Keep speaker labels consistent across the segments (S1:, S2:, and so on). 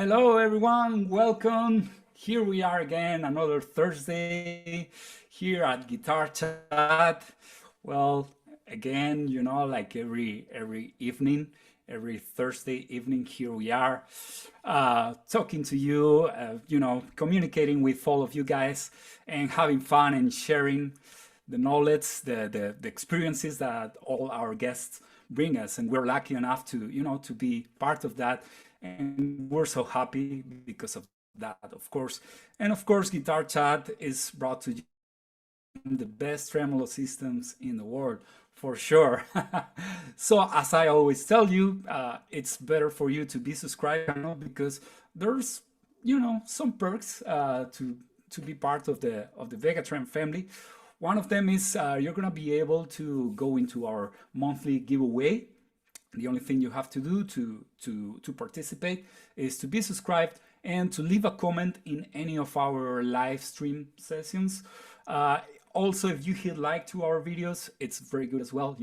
S1: Hello, everyone. Welcome. Here we are again, another Thursday here at Guitar Chat. Well, again, like every evening, every Thursday evening, here we are talking to you. Communicating with all of you guys and having fun and sharing the knowledge, the experiences that all our guests bring us, and we're lucky enough to be part of that, and we're so happy because of that, of course. And of course, Guitar Chat is brought to you the best tremolo systems in the world, for sure. So as I always tell you, it's better for you to be subscribed channel, because there's some perks to be part of the Vegatrem family. One of them is you're gonna be able to go into our monthly giveaway. The only thing you have to do to participate is to be subscribed and to leave a comment in any of our live stream sessions. Also, if you hit like to our videos, it's very good as well,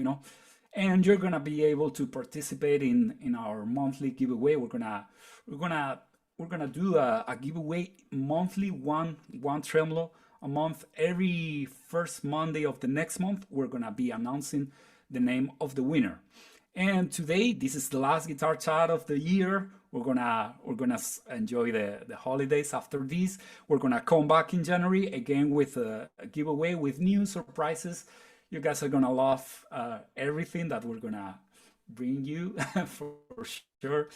S1: And you're gonna be able to participate in our monthly giveaway. We're gonna do a giveaway monthly, one tremolo a month. Every first Monday of the next month, we're gonna be announcing the name of the winner. And today, this is the last Guitar Chat of the year. We're gonna enjoy the holidays. After this, we're gonna come back in January again with a giveaway with new surprises. You guys are gonna love everything that we're gonna bring you for sure.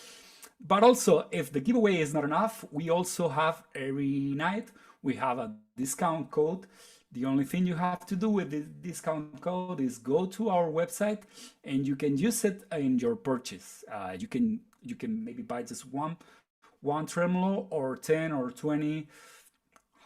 S1: But also, if the giveaway is not enough, we also have every night we have a discount code. The only thing you have to do with the discount code is go to our website and you can use it in your purchase. You can maybe buy just one tremolo or 10 or 20,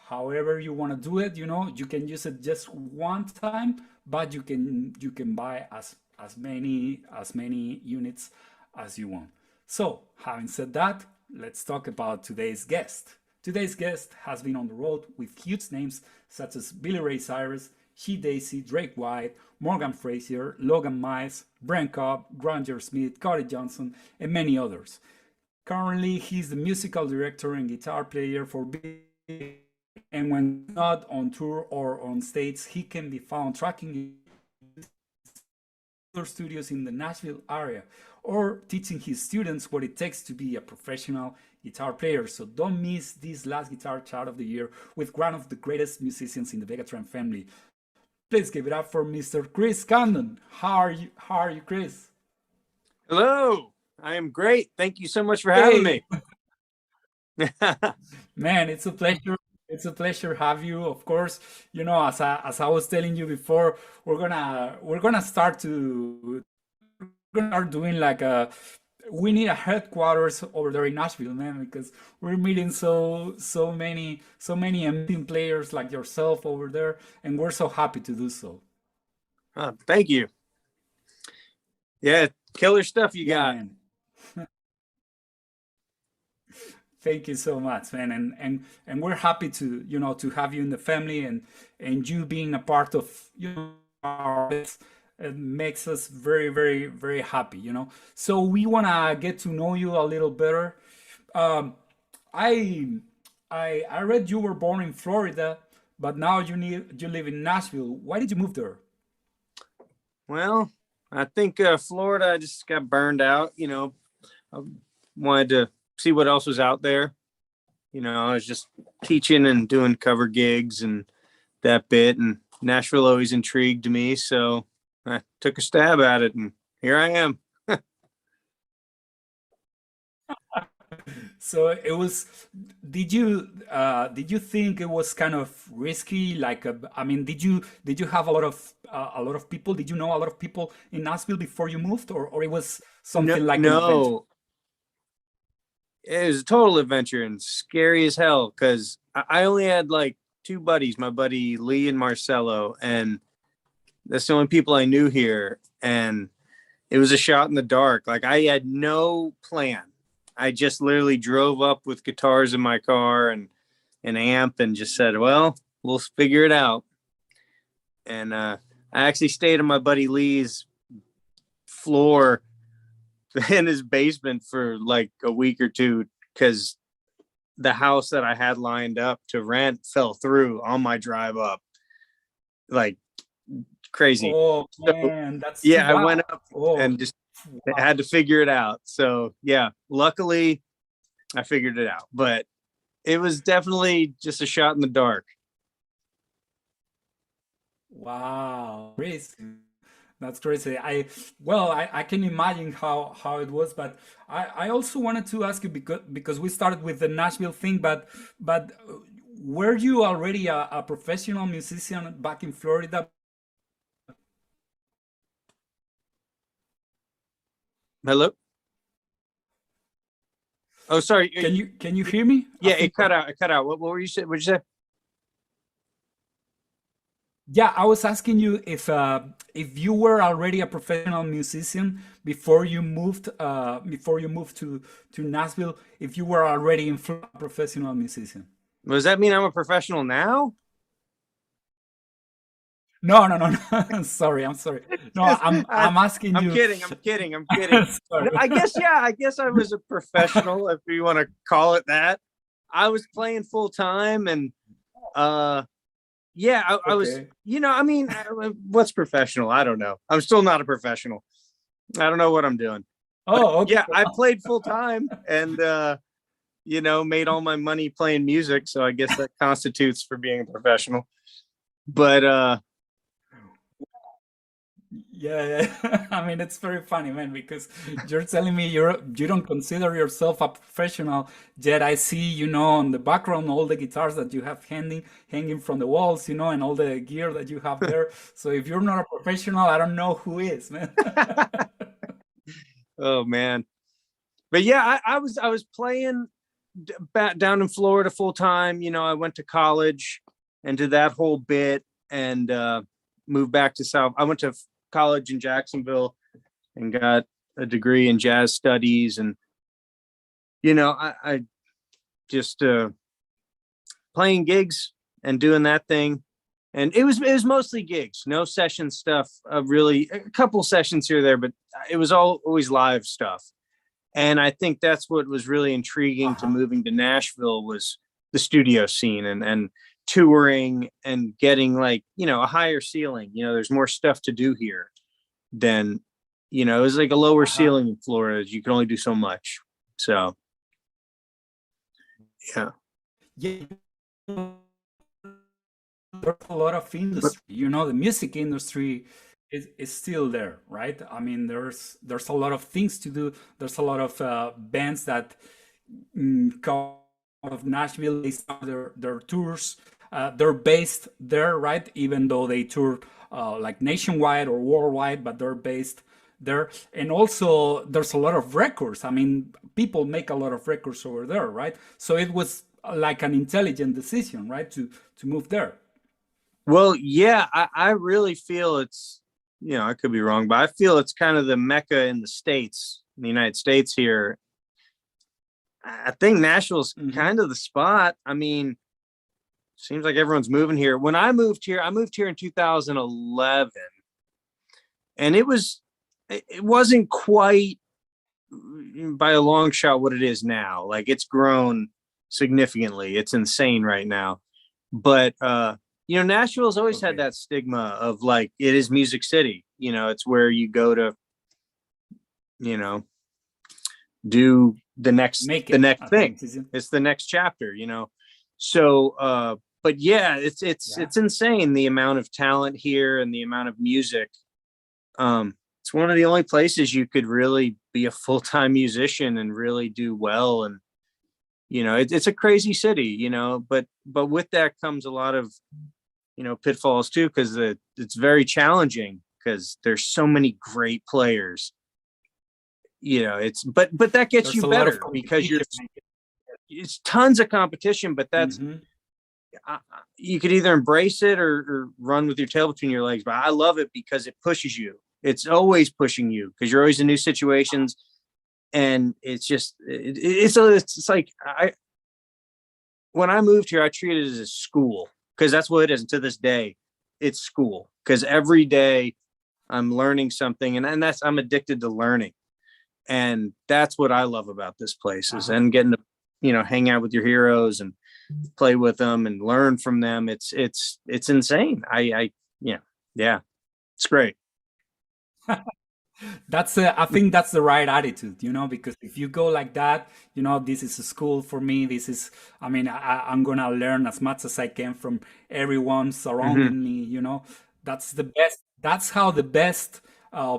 S1: however you want to do it. You can use it just one time, but you can buy as many units as you want. So having said that, let's talk about today's guest. Today's guest has been on the road with huge names such as Billy Ray Cyrus, She Daisy, Drake White, Morgan Frazier, Logan Mize, Brent Cobb, Granger Smith, Cody Johnson, and many others. Currently, he's the musical director and guitar player for Billy, and when not on tour or on stage, he can be found tracking studios in the Nashville area or teaching his students what it takes to be a professional guitar player. So don't miss this last Guitar Chat of the year with one of the greatest musicians in the Vegatrem family. Please give it up for Mr. Chris Condon. How are you, Chris?
S2: Hello, I am great. Thank you so much for having me.
S1: Man, it's a pleasure. It's a pleasure to have you. Of course, as I was telling you before, we're gonna start doing like we need a headquarters over there in Nashville, man, because we're meeting so many amazing players like yourself over there, and we're so happy to do so.
S2: Thank you. Yeah, killer stuff you got.
S1: Man. Thank you so much, man, and we're happy to have you in the family, and you being a part of our best. It makes us very, very, very happy, So we wanna get to know you a little better. I read you were born in Florida, but now you live in Nashville. Why did you move there?
S2: Well, I think Florida, I just got burned out. I wanted to see what else was out there. I was just teaching and doing cover gigs and that bit, and Nashville always intrigued me, so I took a stab at it, and here I am.
S1: So it was. Did you think it was kind of risky? Did you have a lot of people? Did you know a lot of people in Nashville before you moved, or it was something like an adventure?
S2: No, it was a total adventure and scary as hell, because I only had like two buddies, my buddy Lee and Marcelo, and that's the only people I knew here. And it was a shot in the dark. Like, I had no plan. I just literally drove up with guitars in my car and an amp and just said, well, we'll figure it out. And I actually stayed on my buddy Lee's floor in his basement for like a week or two, because the house that I had lined up to rent fell through on my drive up, like crazy.
S1: Oh
S2: So
S1: man, that's too
S2: yeah, I
S1: bad.
S2: went up
S1: Oh,
S2: and just
S1: wow.
S2: had to figure it out. So yeah, luckily I figured it out, but it was definitely just a shot in the dark.
S1: Wow, crazy. That's crazy. I can imagine how it was, but I also wanted to ask you because we started with the Nashville thing, but were you already a professional musician back in Florida?
S2: Hello. Oh, sorry.
S1: Can you hear me? I
S2: Yeah,
S1: think
S2: it cut out. It cut out. What were you saying? What did you say?
S1: yeah, I was asking you if you were already a professional musician before you moved to Nashville, if you were already in Florida, a professional musician.
S2: Does that mean I'm a professional now?
S1: No, no, no, no. Sorry, I'm sorry. No,
S2: Just,
S1: I'm asking
S2: I'm
S1: you.
S2: kidding. I'm kidding. I'm kidding. No,
S1: Sorry.
S2: I guess, yeah, I guess I was a professional, if you want to call it that. I was playing full time, and uh yeah, I was,
S1: Okay.
S2: I mean, what's professional? I don't know. I'm still not a professional. I don't know what I'm doing. But
S1: Oh,
S2: yeah, I
S1: okay.
S2: played full time and made all my money playing music, so I guess that constitutes for being a professional. But
S1: Yeah, yeah. I mean, it's very funny, man, because you're telling me you don't consider yourself a professional, yet I see, on the background all the guitars that you have hanging from the walls, and all the gear that you have there. So if you're not a professional, I don't know who is, man.
S2: oh man. But yeah, I was playing back down in Florida full time. I went to college and did that whole bit, and moved back to South. I went to college in Jacksonville and got a degree in jazz studies, and I just playing gigs and doing that thing, and it was mostly gigs, no session stuff. Really, a couple sessions here or there, but it was always live stuff. And I think that's what was really intriguing to
S1: Uh-huh.
S2: moving to Nashville was the studio scene and touring and getting like, a higher ceiling. There's more stuff to do here than, it was like a lower
S1: Uh-huh.
S2: ceiling in Florida. You can only do so much. So, yeah.
S1: Yeah, there's a lot of industry. The music industry is still there, right? I mean, there's a lot of things to do. There's a lot of bands that come out of Nashville. They start their tours. They're based there, right? Even though they tour like nationwide or worldwide, but they're based there. And also, there's a lot of records. I mean, people make a lot of records over there, right? So it was like an intelligent decision, right, to move there.
S2: Well, yeah, I really feel it's, I could be wrong, but I feel it's kind of the Mecca in the States, in the United States here. I think Nashville's
S1: Hmm.
S2: kind of the spot. I mean, seems like everyone's moving here. When I moved here in 2011, and it wasn't quite by a long shot what it is now. Like it's grown significantly. It's insane right now. But Nashville's always had
S1: Okay.
S2: that stigma of like it is Music City. It's where you go to, you know, do
S1: Make
S2: the
S1: it
S2: next
S1: as a
S2: thing.
S1: musician.
S2: It's the next chapter. So but yeah,
S1: Yeah.
S2: it's insane the amount of talent here and the amount of music. It's one of the only places you could really be a full-time musician and really do well. And it's a crazy city, but with that comes a lot of pitfalls too, because it's very challenging because there's so many great players. It's but that gets
S1: There's
S2: you
S1: a lot of
S2: better because
S1: competition.
S2: it's tons of competition, but that's
S1: Hmm.
S2: you could either embrace it or run with your tail between your legs. But I love it because it pushes you. It's always pushing you because you're always in new situations, and it's just it's like when I moved here, I treated it as a school because that's what it is. And to this day, it's school because every day I'm learning something, and I'm addicted to learning, and that's what I love about this place is
S1: Uh-huh.
S2: and getting to hang out with your heroes and play with them and learn from them. It's insane. Yeah, it's great.
S1: I think that's the right attitude, because if you go like that, this is a school for me. This is, I mean, I'm gonna learn as much as I can from everyone
S2: Hmm.
S1: surrounding me. That's the best. That's how the best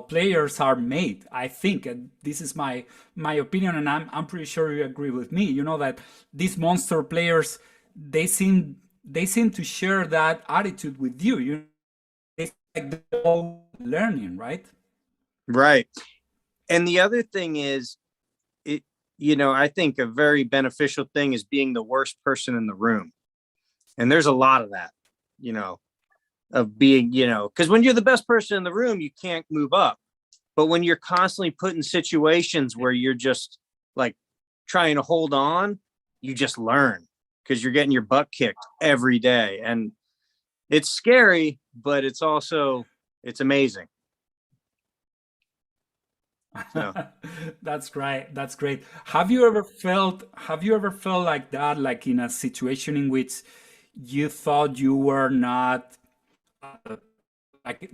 S1: players are made. I think, and this is my opinion, and I'm pretty sure you agree with me. That these monster players, they seem to share that attitude with you. It's like they're all learning, right?
S2: Right. And the other thing is, it, I think a very beneficial thing is being the worst person in the room. And there's a lot of that, you know, of being, because when you're the best person in the room, you can't move up. But when you're constantly put in situations where you're just like trying to hold on, you just learn because you're getting your butt kicked every day. And it's scary, but it's amazing. So,
S1: That's great. That's great. Have you ever felt like that, like in a situation in which you thought you were not like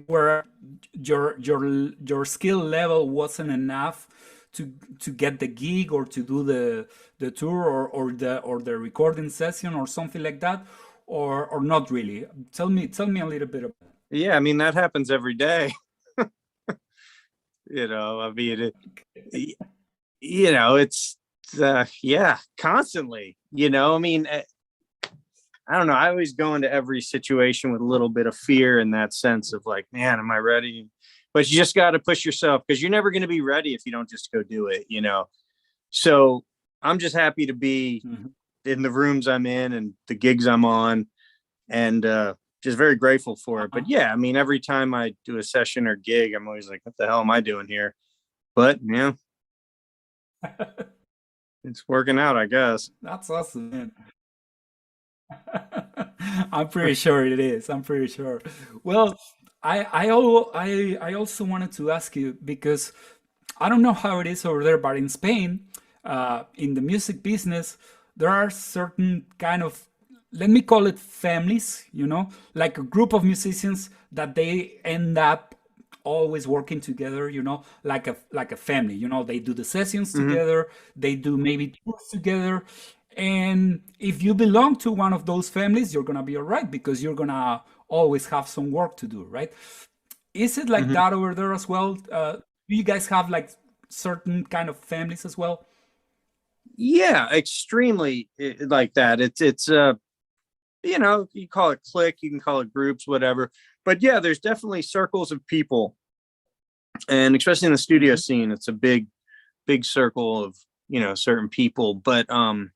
S1: where your skill level wasn't enough to get the gig or to do the tour or the recording session or something like that, or not really? Tell me a little bit about
S2: yeah, I mean, that happens every day. I mean, it's, yeah, constantly, I mean, I don't know. I always go into every situation with a little bit of fear in that sense of like, man, am I ready? But you just got to push yourself because you're never going to be ready if you don't just go do it. So I'm just happy to be
S1: it.
S2: in the rooms I'm in and the gigs I'm on, and just very grateful for it. But
S1: Uh-huh.
S2: yeah, I mean, every time I do a session or gig, I'm always like, what the hell am I doing here? But yeah, it's working out, I guess.
S1: That's awesome, man. I'm pretty sure it is. I'm pretty sure. Well, I also wanted to ask you because I don't know how it is over there, but in Spain, in the music business, there are certain kind of, let me call it families, like a group of musicians that they end up always working together, like a family. They do the sessions
S2: Hmm.
S1: together, they do maybe tours together. And if you belong to one of those families, you're gonna be all right because you're gonna always have some work to do, right? Is it like
S2: Hmm.
S1: that over there as well? Do you guys have like certain kind of families as well?
S2: Yeah, extremely like that. You call it clique, you can call it groups, whatever. But yeah, there's definitely circles of people, and especially in the studio
S1: Mhm.
S2: scene, it's a big circle of certain people. But I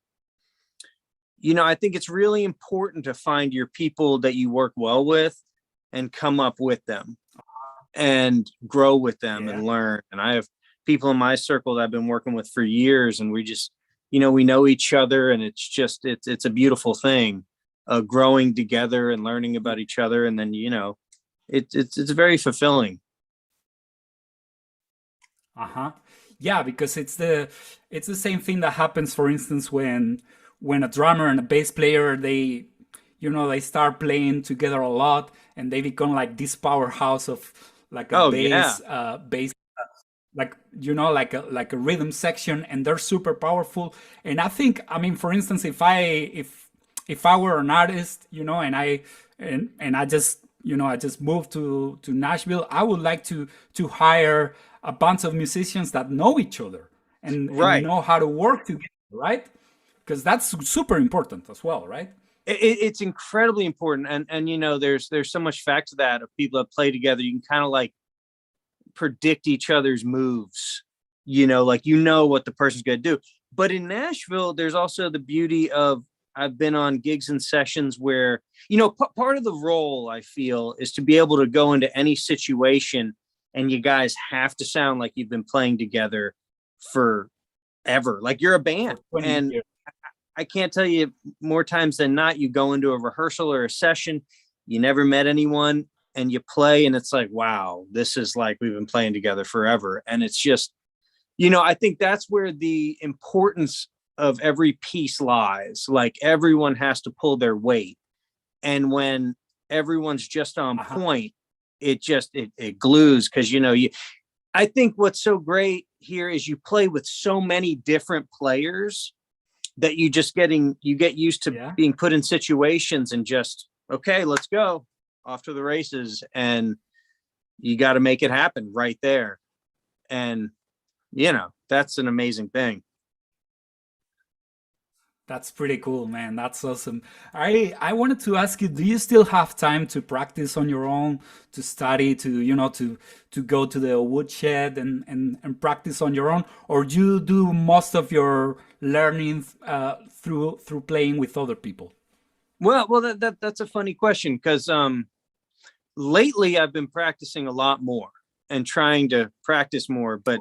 S2: think it's really important to find your people that you work well with and come up with them and grow with them
S1: Yeah.
S2: and learn. And I have people in my circle that I've been working with for years, and we just, we know each other, and it's a beautiful thing, growing together and learning about each other, and then it's very fulfilling.
S1: Uh-huh. Yeah, because it's the same thing that happens, for instance, when a drummer and a bass player they start playing together a lot and they become like this powerhouse of like a
S2: Oh yeah.
S1: bass like like a rhythm section, and they're super powerful. And I mean, for instance, if I were an artist, and I just moved to Nashville, I would like to hire a bunch of musicians that know each other and
S2: Right.
S1: know how to work together, right? Because that's super important as well, right?
S2: It's incredibly important, and there's so much fact to that of people that play together. You can kind of like predict each other's moves, like what the person's going to do. But in Nashville, there's also the beauty of, I've been on gigs and sessions where, part of the role I feel is to be able to go into any situation, and you guys have to sound like you've been playing together forever, like you're a
S1: For
S2: band.
S1: 20
S2: And
S1: years.
S2: I can't tell you, more times than not, you go into a rehearsal or a session, you never met anyone, and you play, and it's like, wow, this is like we've been playing together forever. And it's just, I think that's where the importance of every piece lies. Like everyone has to pull their weight. And when everyone's just on point, it glues. Cause I think what's so great here is you play with so many different players that you get used to being put in situations and just, okay, let's go off to the races. And you got to make it happen right there. And, that's an amazing thing.
S1: That's pretty cool, man. That's awesome. I wanted to ask you, do you still have time to practice on your own, to study, to go to the woodshed and practice on your own, or do you do most of your learning through playing with other people?
S2: Well, that's a funny question, because lately I've been practicing a lot more and trying to practice more, but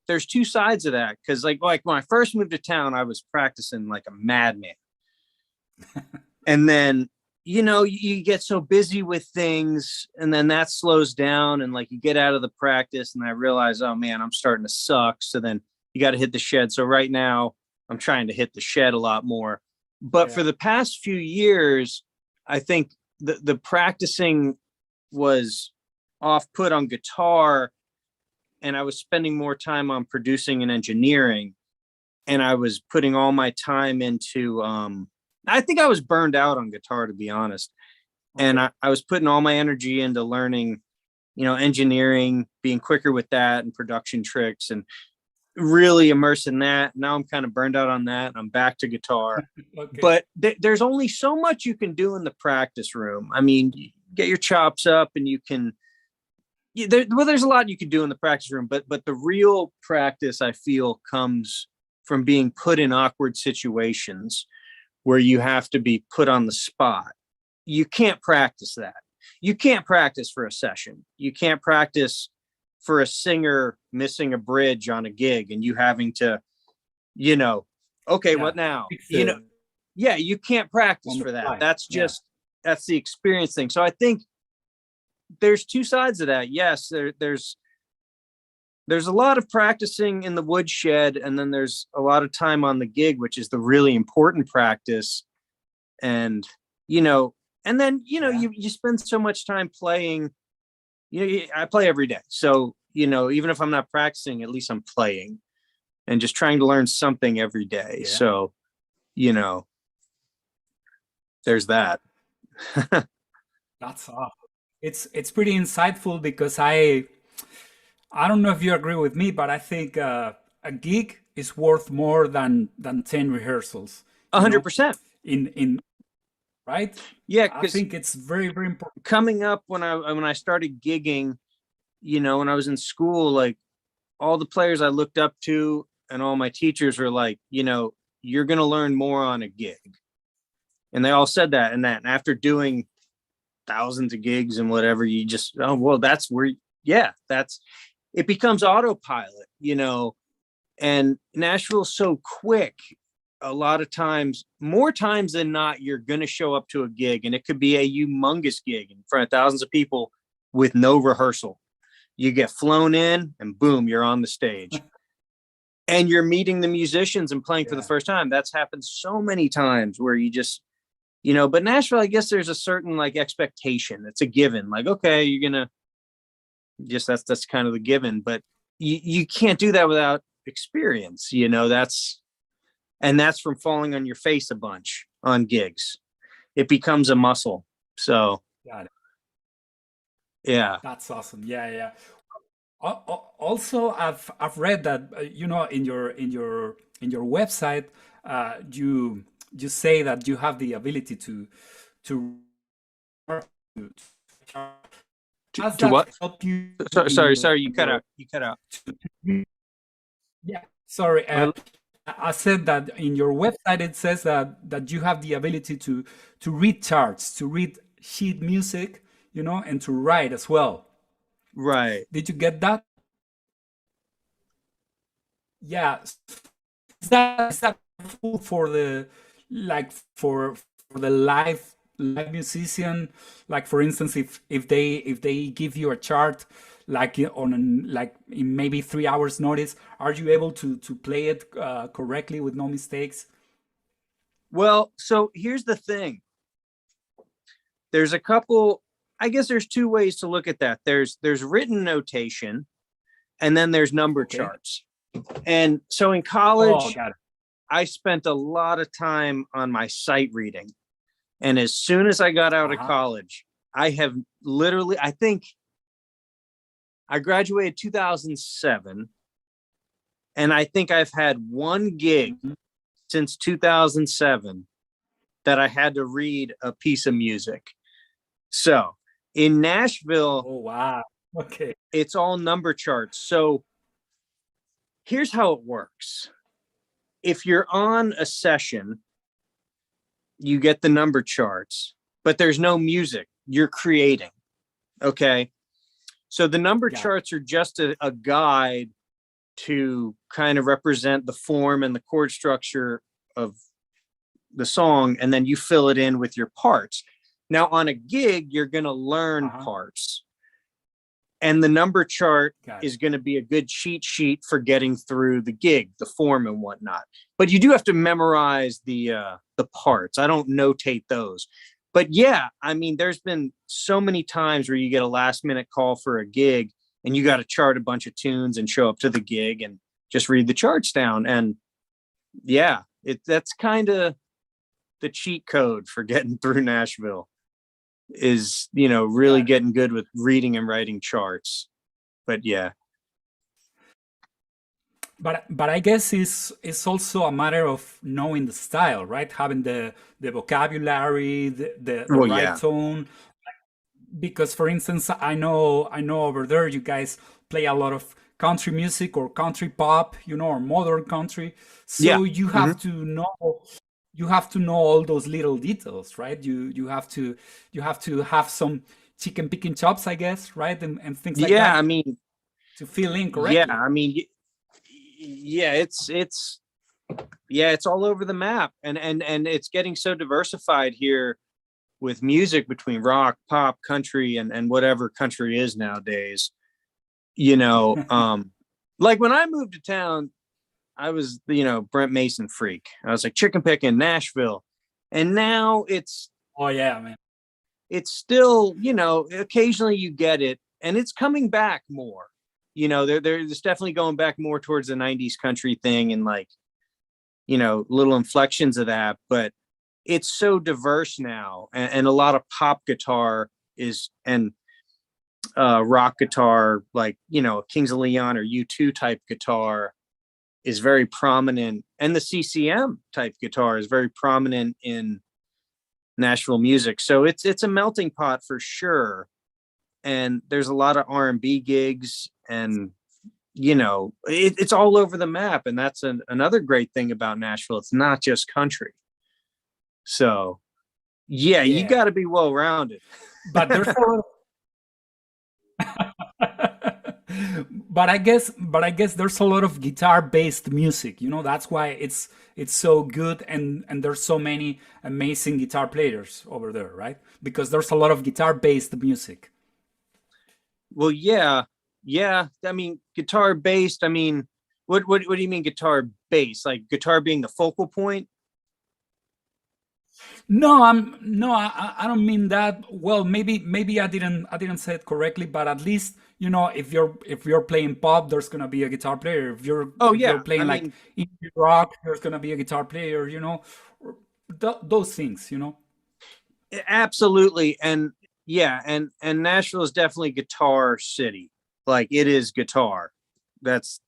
S2: there's two sides of that. Because like when I first moved to town, I was practicing like a madman. And then, you get so busy with things, and then that slows down, and like you get out of the practice, and I realize, oh man, I'm starting to suck. So then you got to hit the shed. So right now I'm trying to hit the shed a lot more. But for the past few years, I think the practicing was off put on guitar, and I was spending more time on producing and engineering, and I was putting all my time into, I think I was burned out on guitar, to be honest. And I was putting all my energy into learning, engineering, being quicker with that, and production tricks, and really immersed in that. Now I'm kind of burned out on that. I'm back to guitar. But there's only so much you can do in the practice room. I mean, you get your chops up, and you can, there's a lot you can do in the practice room, but the real practice, I feel, comes from being put in awkward situations where you have to be put on the spot. You can't practice that. You can't practice for a session. You can't practice for a singer missing a bridge on a gig and you having to, okay, what now? You can't practice for that. That's the experience thing. So I think there's two sides of that. Yes, there's a lot of practicing in the woodshed, and then there's a lot of time on the gig, which is the really important practice. And and then you spend so much time playing. I play every day, so even if I'm not practicing, at least I'm playing and just trying to learn something every day. So there's that.
S1: That's awesome. It's pretty insightful, because I don't know if you agree with me, but I think a gig is worth more than 10 rehearsals.
S2: 100%.
S1: In right?
S2: Yeah,
S1: I think it's very, very important.
S2: Coming up when I started gigging, when I was in school, like all the players I looked up to and all my teachers were like, you're going to learn more on a gig. And they all said that. And after doing thousands of gigs and whatever, you just, that's where, it becomes autopilot, and Nashville's so quick. A lot of times, more times than not, you're going to show up to a gig, and it could be a humongous gig in front of thousands of people with no rehearsal. You get flown in and boom, you're on the stage. And you're meeting the musicians and playing for the first time. That's happened so many times where you just, but Nashville, I guess there's a certain like expectation. It's a given. Like, okay, you're going to just, that's kind of the given, but you can't do that without experience. That's from falling on your face a bunch on gigs. It becomes a muscle. So
S1: got it.
S2: Yeah,
S1: That's awesome. Yeah. Also, I've read that in your website, you say that you have the ability to does
S2: to
S1: that
S2: what?
S1: help you
S2: Sorry, you cut out.
S1: Yeah, sorry. I said that in your website it says that you have the ability to read charts, to read sheet music, and to write as well.
S2: Right.
S1: Did you get that? Yeah. Is that full for the for the live live musician, like for instance, if they give you a chart like like in maybe 3 hours notice, are you able to play it correctly with no mistakes?
S2: Well, so here's the thing. There's a couple, I guess there's two ways to look at that. There's written notation, and then there's number charts. And so in college, I spent a lot of time on my sight reading. And as soon as I got out of college, I have literally, I think I graduated 2007. And I think I've had one gig since 2007 that I had to read a piece of music. So in Nashville,
S1: oh wow, okay,
S2: it's all number charts. So here's how it works. If you're on a session, you get the number charts, but there's no music. You're creating. Okay. So the number charts are just a guide to kind of represent the form and the chord structure of the song, and then you fill it in with your parts. Now on a gig, you're going to learn parts, and the number chart is going to be a good cheat sheet for getting through the gig, the form and whatnot. But you do have to memorize the parts. I don't notate those. But yeah, I mean, there's been so many times where you get a last minute call for a gig and you got to chart a bunch of tunes and show up to the gig and just read the charts down. And yeah, that's kind of the cheat code for getting through Nashville is, really getting good with reading and writing charts. But yeah.
S1: But I guess it's also a matter of knowing the style, right? Having the vocabulary, the right tone. Because for instance, I know over there you guys play a lot of country music or country pop, or modern country. So you have to know all those little details, right? You have to have some chicken picking chops, I guess, right? And things like that.
S2: Yeah, I mean,
S1: to fill in correctly.
S2: Yeah, I mean, it's all over the map, and it's getting so diversified here with music between rock, pop, country, and whatever country is nowadays. Like when I moved to town, I was, Brent Mason freak. I was like chicken picking Nashville. And now it's,
S1: oh yeah, man.
S2: It's still, occasionally you get it, and it's coming back more. There's definitely going back more towards the 90s country thing and like, little inflections of that, but it's so diverse now. And a lot of pop guitar and rock guitar, like, Kings of Leon or U2 type guitar is very prominent. And the CCM type guitar is very prominent in Nashville music. So it's a melting pot for sure. And there's a lot of R&B gigs, and it's all over the map. And that's another great thing about Nashville. It's not just country. So yeah. You got to be well rounded.
S1: But there's but I guess there's a lot of guitar based music. That's why it's so good, and there's so many amazing guitar players over there, right? Because there's a lot of guitar based music.
S2: Well, yeah. I mean, guitar based. I mean, what do you mean guitar based? Like guitar being the focal point?
S1: No, I don't mean that. Well, maybe I didn't say it correctly, but at least if you're playing pop, there's gonna be a guitar player. If you're playing like indie rock, there's gonna be a guitar player. Those things.
S2: Absolutely, and yeah, and Nashville is definitely guitar city. Like it is guitar. That's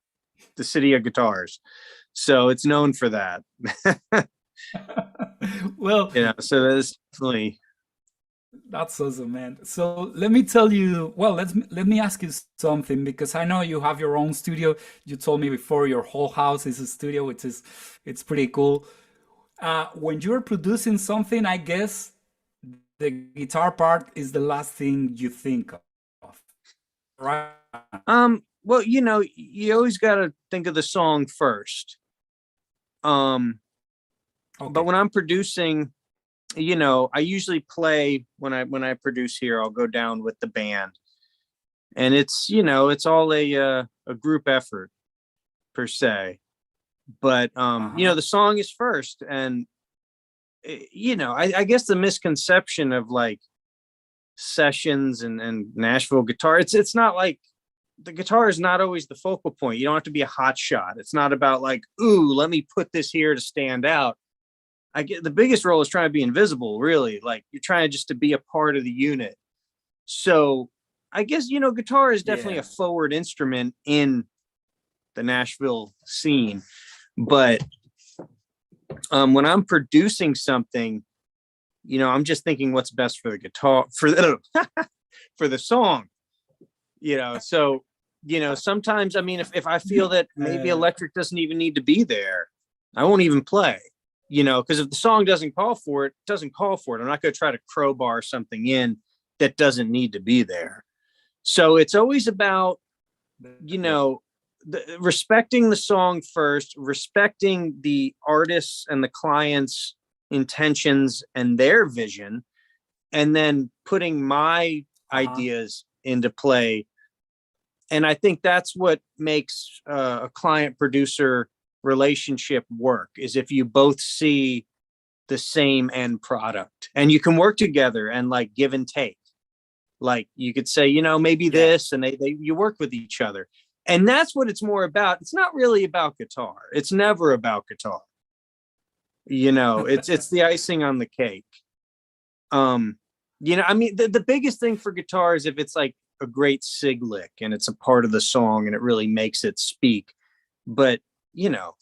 S2: the city of guitars. So it's known for that.
S1: Well,
S2: so that's definitely.
S1: That's awesome, man. So let me tell you, well, let me ask you something, because I know you have your own studio. You told me before your whole house is a studio, it's pretty cool. When you're producing something, I guess the guitar part is the last thing you think of, right?
S2: Well, you always got to think of the song first. Okay. But when I'm producing, you know, I usually play when I produce here, I'll go down with the band, and it's, you know, it's all a group effort per se. But you
S1: Uh-huh.
S2: know, the song is first, and you know, I guess the misconception of like sessions and Nashville guitar, it's not like the guitar is not always the focal point. You don't have to be a hot shot. It's not about like, ooh, let me put this here to stand out. I get the biggest role is trying to be invisible, really. Like you're trying just to be a part of the unit. So I guess, you know, guitar is definitely a
S1: Yeah.
S2: forward instrument in the Nashville scene. But when I'm producing something, you know, I'm just thinking what's best for the guitar, for the for the song, you know. So, you know, sometimes, I mean, if I feel that maybe
S1: Uh,
S2: electric doesn't even need to be there, I won't even play, you know, because if the song doesn't call for it, it doesn't call for it. I'm not going to try to crowbar something in that doesn't need to be there. So it's always about, you
S1: yeah.
S2: know, respecting the song first, respecting the artists and the clients' intentions and their vision, and then putting my
S1: Uh-huh.
S2: ideas into play. And I think that's what makes a client producer relationship work, is if you both see the same end product and you can work together and like give and take. Like you could say, you know, maybe
S1: Yeah.
S2: this, and they you work with each other. And that's what it's more about. It's not really about guitar. It's never about guitar. You know, it's the icing on the cake. Um, you know, I mean, the biggest thing for guitar is if it's like a great sig lick and it's a part of the song and it really makes it speak. But, you know,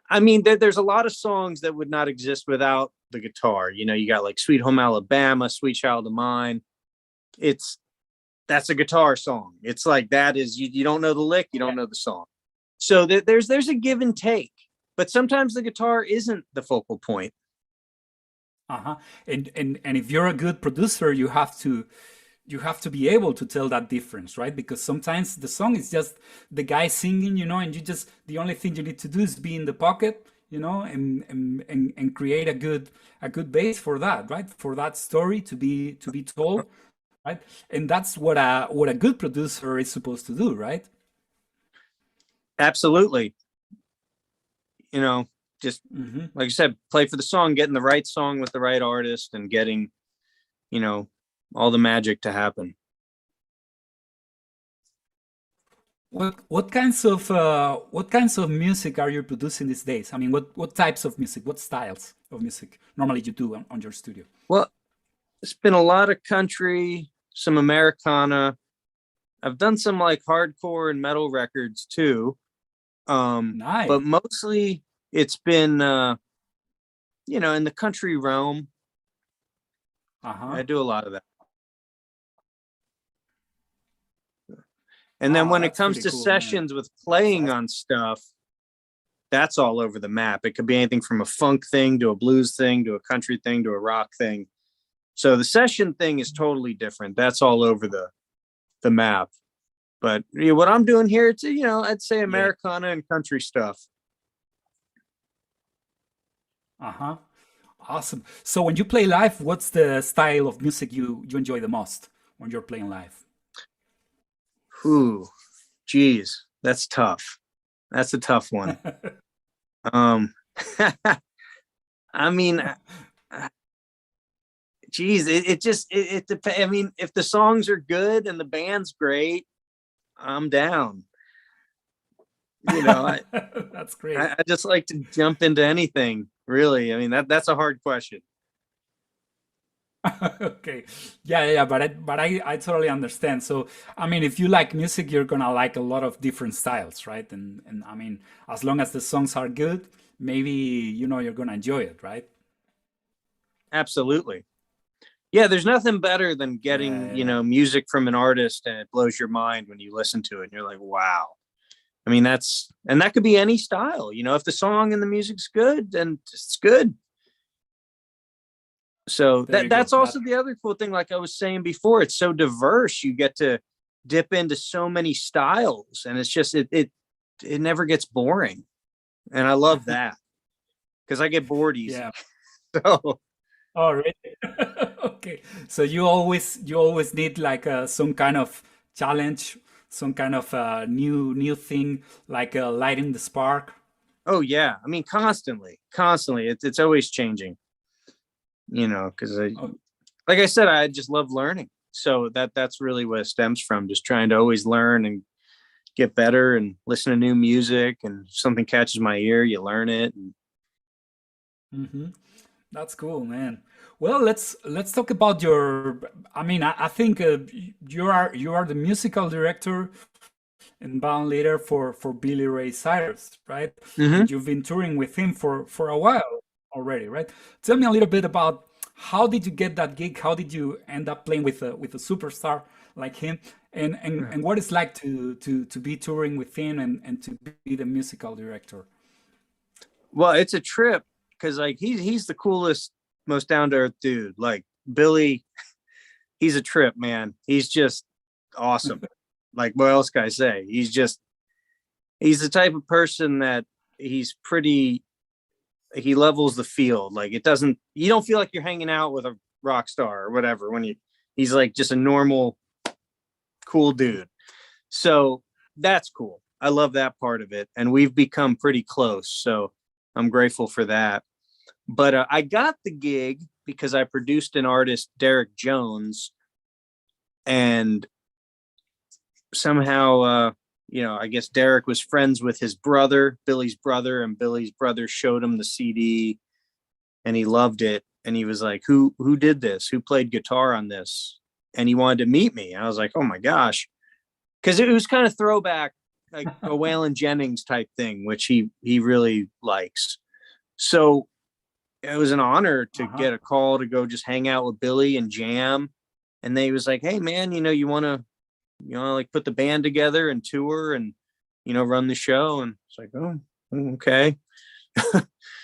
S2: I mean, there's a lot of songs that would not exist without the guitar. You know, you got like Sweet Home Alabama, Sweet Child of Mine. It's That's a guitar song. It's like that is, you don't know the lick, you don't know the song. So there's a give and take, but sometimes the guitar isn't the focal point.
S1: Uh-huh. And if you're a good producer, you have to be able to tell that difference, right? Because sometimes the song is just the guy singing, you know, and you just the only thing you need to do is be in the pocket, you know, and create a good base for that, right? For that story to be told, right? And that's what a good producer is supposed to do, right?
S2: Absolutely. You know, just
S1: Hmm.
S2: like I said, play for the song, getting the right song with the right artist and getting, you know, all the magic to happen.
S1: What kinds of music are you producing these days? I mean, what types of music, what styles of music normally you do on your studio?
S2: Well, it's been a lot of country, some Americana. I've done some like hardcore and metal records too.
S1: Nice.
S2: But mostly it's been you know, in the country realm.
S1: Uh-huh.
S2: I do a lot of that. And then
S1: Wow,
S2: when it
S1: that's
S2: comes
S1: pretty
S2: to
S1: cool, man.
S2: sessions with
S1: That's
S2: playing
S1: awesome.
S2: on stuff, that's all over the map. It could be anything from a funk thing to a blues thing to a country thing to a rock thing. So the session thing is totally different. That's all over the map. But you know, what I'm doing here, it's, you know, I'd say
S1: Yeah.
S2: Americana and country stuff.
S1: Uh-huh. Awesome. So when you play live, what's the style of music you enjoy the most when you're playing live?
S2: Ooh, geez, that's tough. That's a tough one. Um, I mean, geez, it just it depends. I mean, if the songs are good and the band's great, I'm down. You know,
S1: That's great.
S2: I just like to jump into anything. Really, I mean that's a hard question.
S1: Okay. Yeah, yeah, yeah, but I totally understand. So, I mean, if you like music, you're gonna like a lot of different styles, right? And I mean, as long as the songs are good, maybe you know you're gonna enjoy it, right?
S2: Absolutely. Yeah, there's nothing better than
S1: Yeah,
S2: getting,
S1: yeah,
S2: you
S1: yeah.
S2: know, music from an artist and it blows your mind when you listen to it and you're like, wow. I mean, and that could be any style. You know, if the song and the music's good, then it's good. So
S1: There you go.
S2: that's also the other cool thing. Like I was saying before, it's so diverse. You get to dip into so many styles, and it's just it never gets boring. And I love that because I get bored easy.
S1: Yeah.
S2: So
S1: Oh, really? Okay. So you always need like some kind of challenge, some kind of new thing, like lighting the spark.
S2: Oh yeah, I mean constantly. It's always changing, because
S1: Oh,
S2: like I said, I just love learning. So that's really what it stems from, just trying to always learn and get better and listen to new music. And if something catches my ear, you learn it. And
S1: hmm. That's cool, man. Well, let's talk about your. I mean, I think you are the musical director and band leader for Billy Ray Cyrus, right?
S2: hmm
S1: And you've been touring with him for a while already, right? Tell me a little bit about how did you get that gig? How did you end up playing with a superstar like him? And what it's like to be touring with him and to be the musical director.
S2: well, it's a trip because like he's the coolest, most down to earth dude. Like Billy, he's a trip, man. He's just awesome. Like what else can I say? He's the type of person that he's pretty he levels the field. Like it doesn't you don't feel like you're hanging out with a rock star or whatever when he's like just a normal cool dude. So that's cool. I love that part of it. And we've become pretty close. So I'm grateful for that. But I got the gig because I produced an artist, Derek Jones, and somehow, I guess Derek was friends with his brother, Billy's brother, and Billy's brother showed him the CD and he loved it. And he was like, who did this? Who played guitar on this? And he wanted to meet me. And I was like, oh my gosh. Because it was kind of throwback, like a Waylon Jennings type thing, which he really likes. So it was an honor to
S1: Uh-huh.
S2: get a call to go just hang out with Billy and jam. And they was like, hey man, you want to like put the band together and tour and run the show. And it's like, oh, okay.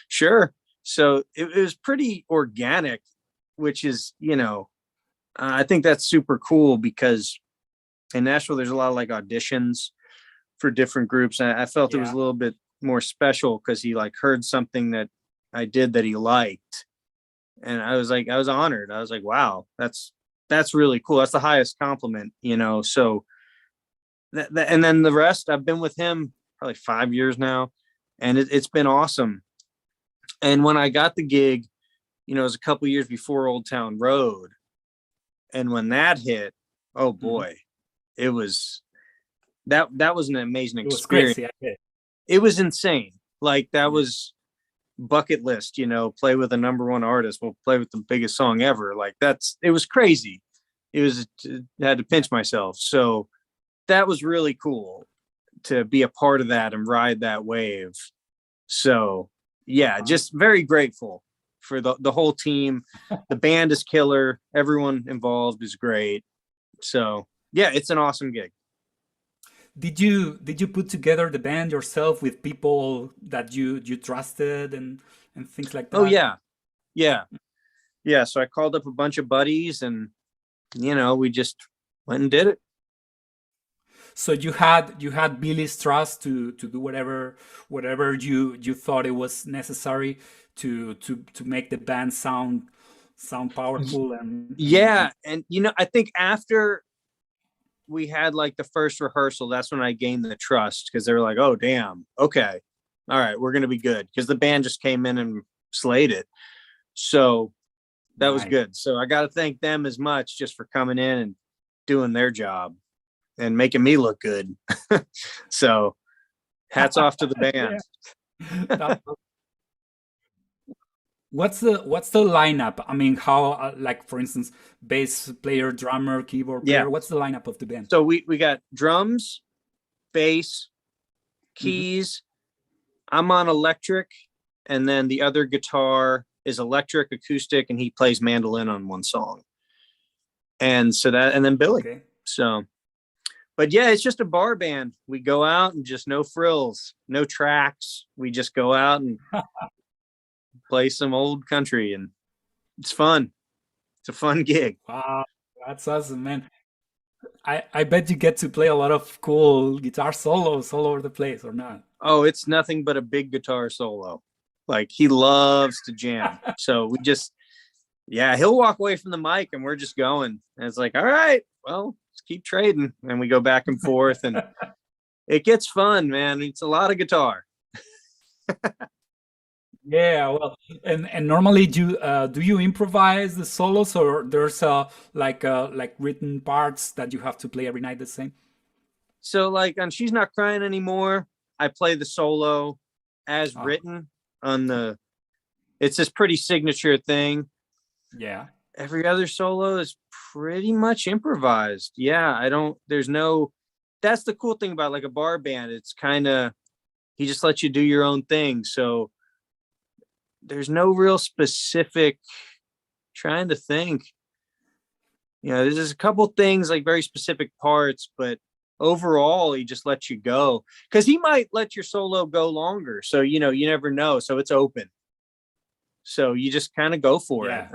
S2: Sure. So it was pretty organic, which is, I think that's super cool because in Nashville there's a lot of like auditions for different groups. And I felt it was
S1: Yeah.
S2: a little bit more special because he like heard something that I did that he liked. And I was honored. I was like, wow, that's really cool. That's the highest compliment. So and then the rest, I've been with him probably 5 years now, and it's been awesome. And when I got the gig, it was a couple years before Old Town Road, and when that hit, oh
S1: Mhm.
S2: boy, it was that was an amazing
S1: It was
S2: experience.
S1: crazy. I bet.
S2: It was insane. Like that
S1: Yeah.
S2: was bucket list, play with a number one artist, we'll play with the biggest song ever. Like it was crazy. I had to
S1: Yeah.
S2: pinch myself. So that was really cool to be a part of that and ride that wave. So yeah,
S1: Uh-huh.
S2: just very grateful for the whole team. The band is killer. Everyone involved is great. So yeah, it's an awesome gig.
S1: Did you put together the band yourself with people that you trusted and things like
S2: Oh
S1: that?
S2: yeah. Yeah. Yeah. So I called up a bunch of buddies and we just went and did it.
S1: So you had Billy's trust to do whatever you thought it was necessary to make the band sound powerful and
S2: Yeah. And I think after we had like the first rehearsal, that's when I gained the trust because they were like, oh damn, okay. All right, we're gonna be good. Because the band just came in and slayed it. So that was
S1: nice.
S2: good. So I gotta thank them as much just for coming in and doing their job and making me look good. So hats off to the
S1: Yeah.
S2: band.
S1: That, what's the lineup? I mean, how like for instance, bass player, drummer, keyboard
S2: Yeah.
S1: player. What's the lineup of the band?
S2: So we got drums, bass,
S1: Hmm.
S2: keys. I'm on electric, and then the other guitar is electric, acoustic, and he plays mandolin on one song. And then Billy.
S1: Okay.
S2: So, but yeah, it's just a bar band. We go out and just no frills, no tracks. We just go out and play some old country, and it's fun. It's a fun gig.
S1: Wow, that's awesome, man. I bet you get to play a lot of cool guitar solos all over the place, or not?
S2: Oh, it's nothing but a big guitar solo. Like he loves to jam. So Yeah, he'll walk away from the mic and we're just going. And it's like, all right, well, let's keep trading. And we go back and forth and it gets fun, man. It's a lot of guitar.
S1: Yeah, well, and normally do you improvise the solos, or there's like written parts that you have to play every night the same?
S2: So like on She's Not Crying Anymore, I play the solo as
S1: Oh,
S2: written on it's this pretty signature thing.
S1: yeah.
S2: Every other solo is pretty much improvised. Yeah, that's the cool thing about like a bar band. It's kind of, he just lets you do your own thing. So there's no real specific, trying to think, there's a couple things like very specific parts, but overall he just lets you go because he might let your solo go longer. So, you never know. So it's open. So you just kind of go for it.
S1: Yeah.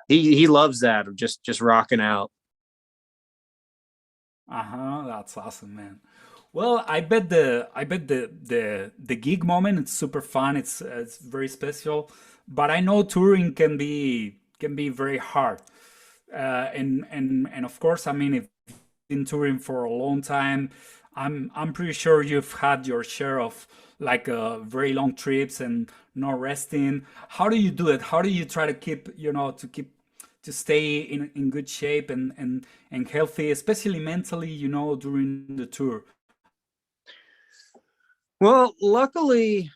S2: He loves that of just rocking out.
S1: Uh-huh. That's awesome, man. Well, I bet the gig moment it's super fun. It's very special, but I know touring can be very hard. And of course, I mean, if you've been touring for a long time, I'm pretty sure you've had your share of like very long trips and no resting. How do you do it? How do you try to to stay in good shape and healthy, especially mentally, during the tour?
S2: Well, luckily,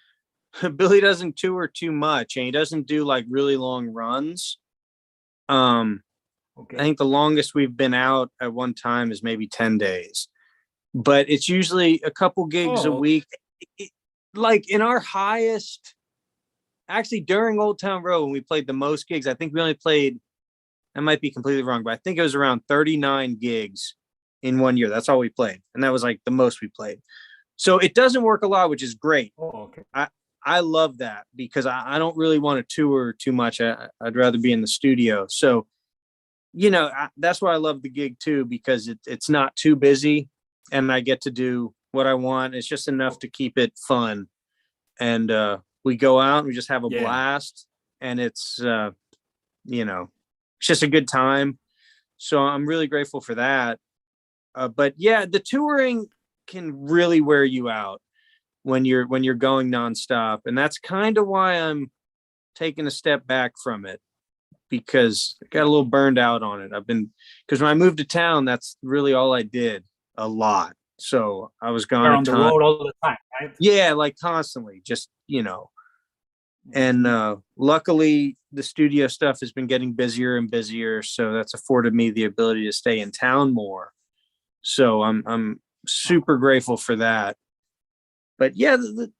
S2: Billy doesn't tour too much and he doesn't do like really long runs. I
S1: Okay.
S2: think the longest we've been out at one time is maybe 10 days, but it's usually a couple gigs a
S1: Oh,
S2: week. Like in our highest, actually during Old Town Road, when we played the most gigs, I think we only played, I might be completely wrong, but I think it was around 39 gigs in 1 year. That's all we played. And that was like the most we played. So it doesn't work a lot, which is great.
S1: oh, okay.
S2: I love that because I don't really want to tour too much. I'd rather be in the studio. So, that's why I love the gig too, because it's not too busy and I get to do what I want. It's just enough to keep it fun. And we go out and we just have a
S1: Yeah.
S2: blast and it's just a good time. So I'm really grateful for that. But yeah, the touring can really wear you out when you're going nonstop. And that's kind of why I'm taking a step back from it because I got a little burned out on it. Because when I moved to town, that's really all I did a lot. So I was gone
S1: You're
S2: a
S1: on the
S2: ton.
S1: road all the time, right?
S2: Yeah, like constantly, and
S1: Mhm.
S2: luckily the studio stuff has been getting busier and busier. So that's afforded me the ability to stay in town more. So I'm super grateful for that. But yeah, the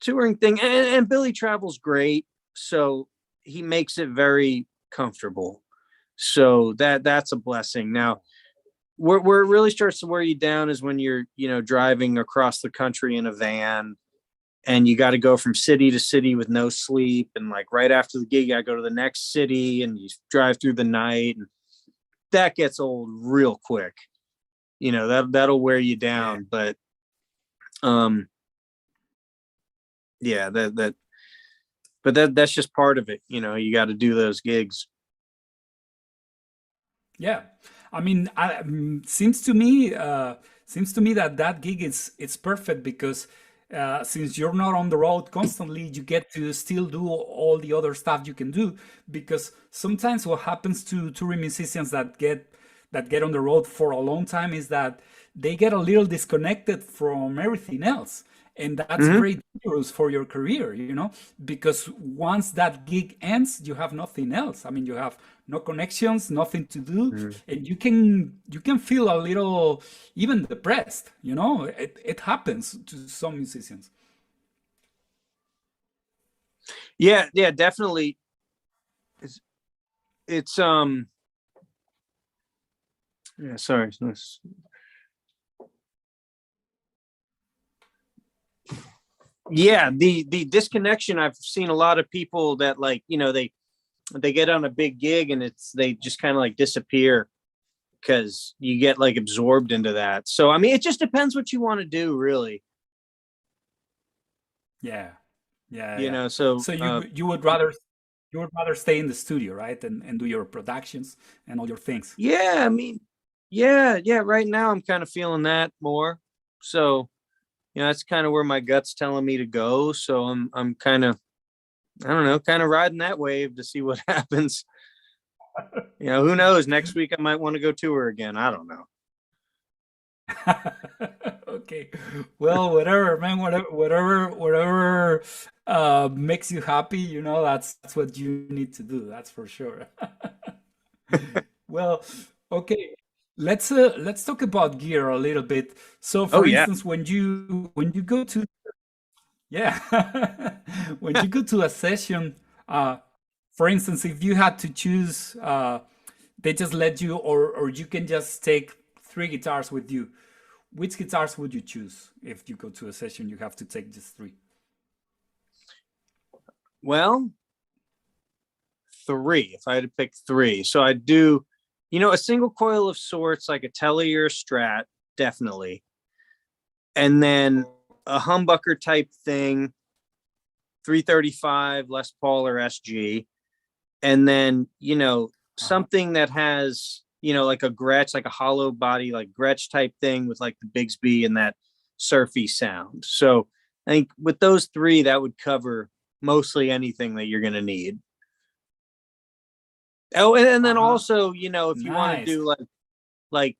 S2: touring thing and Billy travels great. So he makes it very comfortable. So that's a blessing. Now, where it really starts to wear you down is when you're, driving across the country in a van and you got to go from city to city with no sleep. And like right after the gig, I go to the next city and you drive through the night. And that gets old real quick. That'll wear you
S1: Yeah.
S2: down. But um, yeah, that's just part of it. You got to do those gigs.
S1: Yeah, I mean, seems to me that that gig is it's perfect because since you're not on the road constantly, you get to still do all the other stuff you can do. Because sometimes what happens to touring musicians that get on the road for a long time is that they get a little disconnected from everything else. And that's
S2: Mm-hmm.
S1: very dangerous for your career, because once that gig ends, you have nothing else. I mean, you have no connections, nothing to do,
S2: Mm-hmm.
S1: and you can feel a little even depressed. It happens to some musicians.
S2: Yeah, definitely. It's yeah, sorry. Yeah, the disconnection. I've seen a lot of people that like, they get on a big gig and they just kind of like disappear because you get like absorbed into that. So I mean, it just depends what you want to do, really.
S1: Yeah, yeah, yeah.
S2: So
S1: So you would rather you would rather stay in the studio, right? And do your productions and all your things.
S2: Yeah, I mean, yeah. Right now, I'm kind of feeling that more. So, that's kind of where my gut's telling me to go. So I'm kind of, I don't know, kind of riding that wave to see what happens. Who knows? Next week I might want to go tour again. I don't know.
S1: Okay. Well, whatever, man, whatever makes you happy, that's what you need to do. That's for sure. Well, okay. Let's talk about gear a little bit. So
S2: Oh
S1: for
S2: yeah.
S1: instance, when you go to yeah, when you go to a session, uh for instance, if you had to choose, they just let you, or you can just take three guitars with you. Which guitars would you choose if you go to a session? You have to take just three.
S2: Well, three. If I had to pick three, so I'd do, a single coil of sorts, like a Tele or a Strat, definitely, and then a humbucker type thing, 335 Les Paul or SG, and then something that has like a Gretsch, like a hollow body, like Gretsch type thing with like the Bigsby and that surfy sound. So I think with those three, that would cover mostly anything that you're going to need. Oh, and then also, if you want to
S1: Nice.
S2: do like,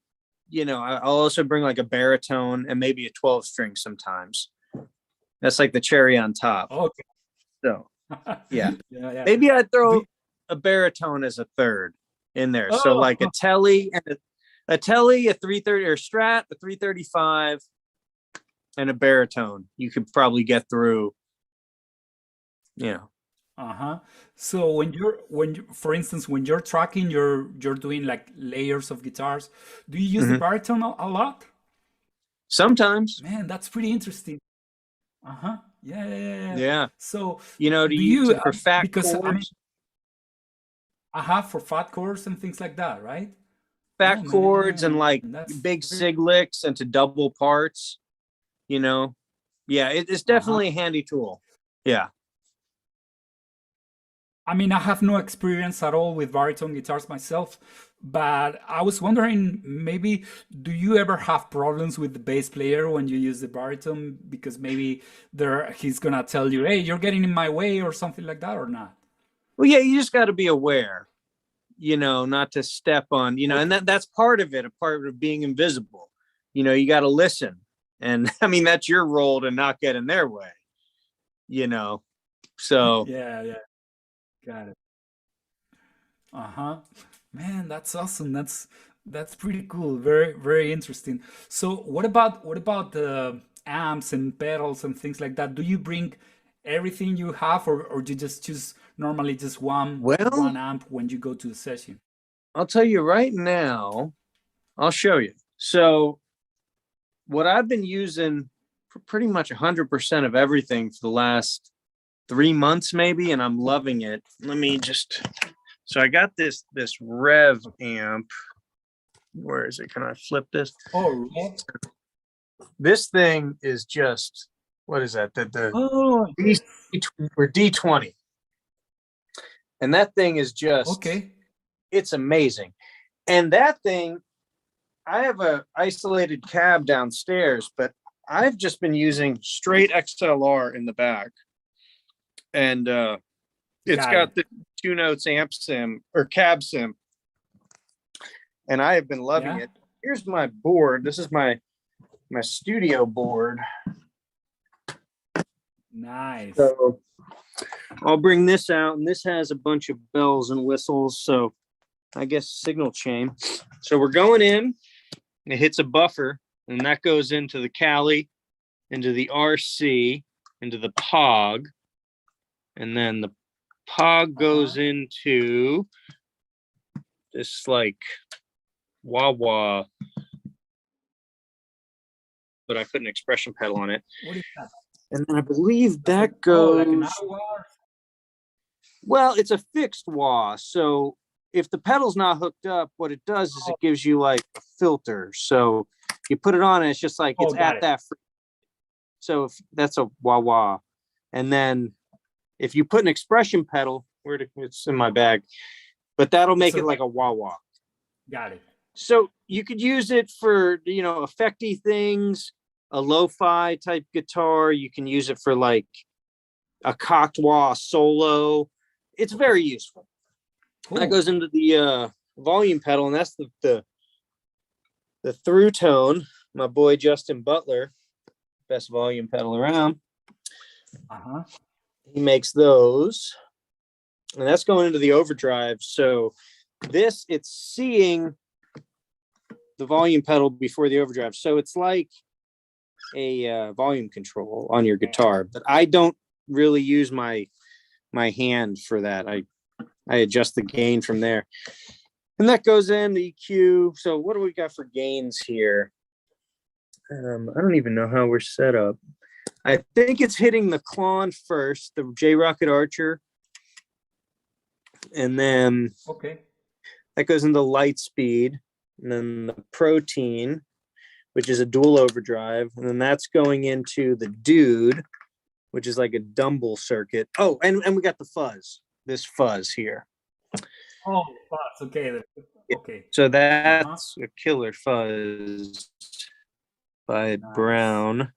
S2: I'll also bring like a baritone and maybe a 12 string sometimes. That's like the cherry on top.
S1: Okay.
S2: So yeah.
S1: Yeah.
S2: Maybe I'd throw a baritone as a third in there. So
S1: Oh,
S2: like a Tele and a Tele, a 330 or Strat, a 335, and a baritone. You could probably get through.
S1: uh-huh. So for instance, when you're tracking, you're doing like layers of guitars. Do you use the
S2: Mhm.
S1: baritone a lot?
S2: Sometimes.
S1: Man, that's pretty interesting. Uh-huh. Yeah.
S2: Yeah.
S1: So
S2: To
S1: do
S2: use
S1: you,
S2: it for fat
S1: because I mean,
S2: chords.
S1: for fat chords and things like that, right?
S2: Fat
S1: Oh
S2: chords and
S1: man,
S2: like
S1: that's
S2: big
S1: very,
S2: sig licks into double parts, you know. Yeah, it's
S1: uh-huh.
S2: definitely a handy tool. Yeah.
S1: I mean, I have no experience at all with baritone guitars myself, but I was wondering, maybe do you ever have problems with the bass player when you use the baritone? Because maybe he's gonna tell you, "Hey, you're getting in my way," or something like that, or not?
S2: Well, yeah, you just got to be aware, not to step on, and
S1: Okay.
S2: that's part of it, a part of being invisible. You got to listen. And I mean, that's your role to not get in their way, you know. So,
S1: Yeah, got it. Uh-huh. Man, that's awesome. That's pretty cool. Very interesting. So what about the amps and pedals and things like that? Do you bring everything you have, or do you just choose normally just
S2: well,
S1: one amp when you go to the session?
S2: I'll tell you right now, I'll show you. So, what I've been using for pretty much 100% of everything for the last 3 months, maybe, and I'm loving it. Let me just, so I got this Rev amp. Where is it? Can I flip this?
S1: Oh, yeah.
S2: This thing is just, what is that? The
S1: Oh,
S2: D, or D20. And that thing is just,
S1: okay.
S2: it's amazing. And that thing, I have a isolated cab downstairs, but I've just been using straight XLR in the back. And it's
S1: Got it.
S2: got the 2 notes amp sim or cab sim. And I have been loving
S1: Yeah.
S2: it. Here's my board. This is my studio board.
S1: Nice.
S2: So I'll bring this out, and this has a bunch of bells and whistles. So I guess signal chain. So we're going in, and it hits a buffer, and that goes into the Cali, into the RC, into the POG, and then the POG goes into this like wah-wah, but I put an expression pedal on it.
S1: What is that?
S2: And then I believe that
S1: Like an
S2: goes,
S1: hour?
S2: well, it's a fixed wah. So if the pedal's not hooked up, what it does is it gives you like a filter. So you put it on and it's just like, it's
S1: Got
S2: at
S1: it.
S2: that. So if that's a wah-wah. And then if you put an expression pedal, It's in my bag, but that'll make it like a wah-wah.
S1: Got it.
S2: So you could use it for, effecty things, a lo-fi type guitar. You can use it for like a cocked wah solo. It's very useful. Cool. That goes into the volume pedal, and that's the through tone. My boy Justin Butler, best volume pedal around. He makes those, and that's going into the overdrive. So it's seeing the volume pedal before the overdrive. So it's like a volume control on your guitar, but I don't really use my hand for that. I adjust the gain from there, and that goes in the EQ. So what do we got for gains here? I don't even know how we're set up. I think it's hitting the Klon first, the J Rocket Archer, and then that goes into light speed, and then the Protein, which is a dual overdrive, and then that's going into the Dude, which is like a Dumble circuit. Oh, and we got the fuzz, this fuzz here.
S1: Oh, fuzz. Okay. Okay.
S2: So that's a killer fuzz by Brown